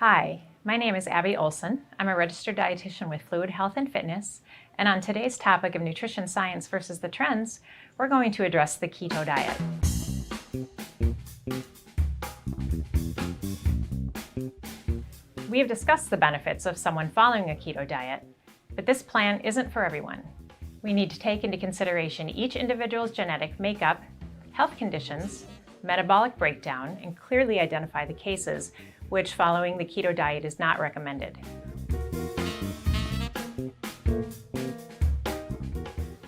Hi, my name is Abby Olson. I'm a registered dietitian with Fluid Health and Fitness, and on today's topic of nutrition science versus the trends, we're going to address the keto diet. We have discussed the benefits of someone following a keto diet, but this plan isn't for everyone. We need to take into consideration each individual's genetic makeup, health conditions, metabolic breakdown, and clearly identify the cases which following the keto diet is not recommended.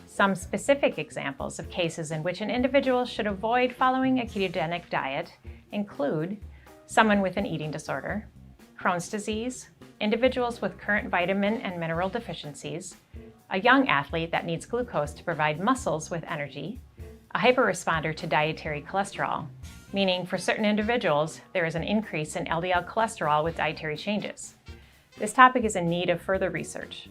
Some specific examples of cases in which an individual should avoid following a ketogenic diet include someone with an eating disorder, Crohn's disease, individuals with current vitamin and mineral deficiencies, a young athlete that needs glucose to provide muscles with energy, a hyperresponder to dietary cholesterol, meaning for certain individuals, there is an increase in LDL cholesterol with dietary changes. This topic is in need of further research.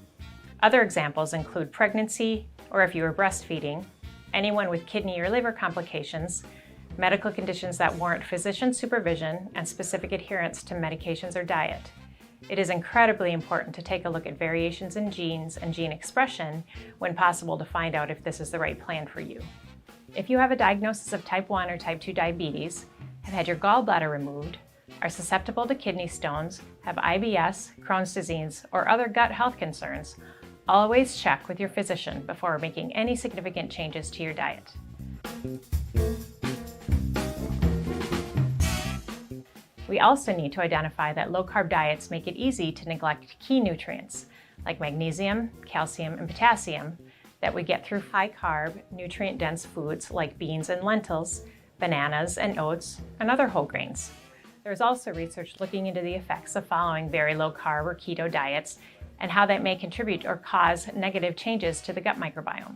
Other examples include pregnancy, or if you are breastfeeding, anyone with kidney or liver complications, medical conditions that warrant physician supervision, and specific adherence to medications or diet. It is incredibly important to take a look at variations in genes and gene expression when possible to find out if this is the right plan for you. If you have a diagnosis of type 1 or type 2 diabetes, have had your gallbladder removed, are susceptible to kidney stones, have IBS, Crohn's disease, or other gut health concerns, always check with your physician before making any significant changes to your diet. We also need to identify that low-carb diets make it easy to neglect key nutrients like magnesium, calcium, and potassium that we get through high-carb, nutrient-dense foods like beans and lentils, bananas and oats, and other whole grains. There's also research looking into the effects of following very low-carb or keto diets and how that may contribute or cause negative changes to the gut microbiome.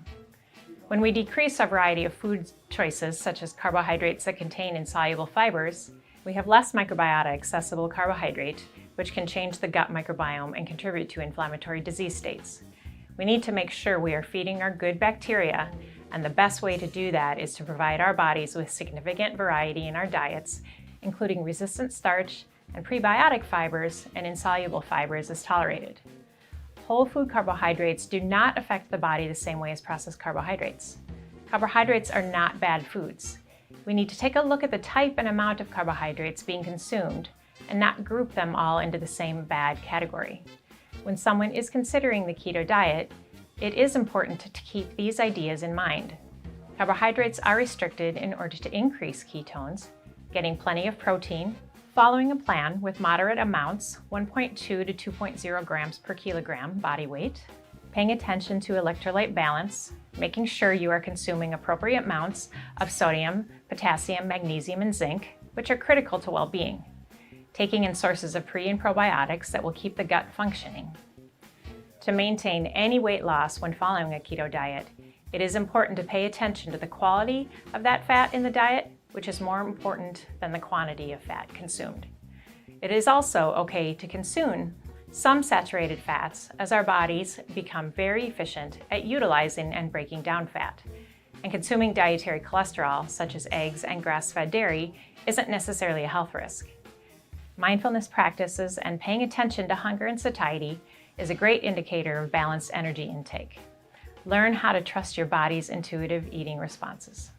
When we decrease a variety of food choices, such as carbohydrates that contain insoluble fibers, we have less microbiota-accessible carbohydrate, which can change the gut microbiome and contribute to inflammatory disease states. We need to make sure we are feeding our good bacteria, and the best way to do that is to provide our bodies with significant variety in our diets, including resistant starch and prebiotic fibers and insoluble fibers as tolerated. Whole food carbohydrates do not affect the body the same way as processed carbohydrates. Carbohydrates are not bad foods. We need to take a look at the type and amount of carbohydrates being consumed and not group them all into the same bad category. When someone is considering the keto diet, it is important to keep these ideas in mind. Carbohydrates are restricted in order to increase ketones, getting plenty of protein, following a plan with moderate amounts, 1.2 to 2.0 grams per kilogram body weight, paying attention to electrolyte balance, making sure you are consuming appropriate amounts of sodium, potassium, magnesium, and zinc, which are critical to well-being, taking in sources of pre and probiotics that will keep the gut functioning. To maintain any weight loss when following a keto diet, it is important to pay attention to the quality of that fat in the diet, which is more important than the quantity of fat consumed. It is also okay to consume some saturated fats as our bodies become very efficient at utilizing and breaking down fat. And consuming dietary cholesterol, such as eggs and grass-fed dairy, isn't necessarily a health risk. Mindfulness practices and paying attention to hunger and satiety is a great indicator of balanced energy intake. Learn how to trust your body's intuitive eating responses.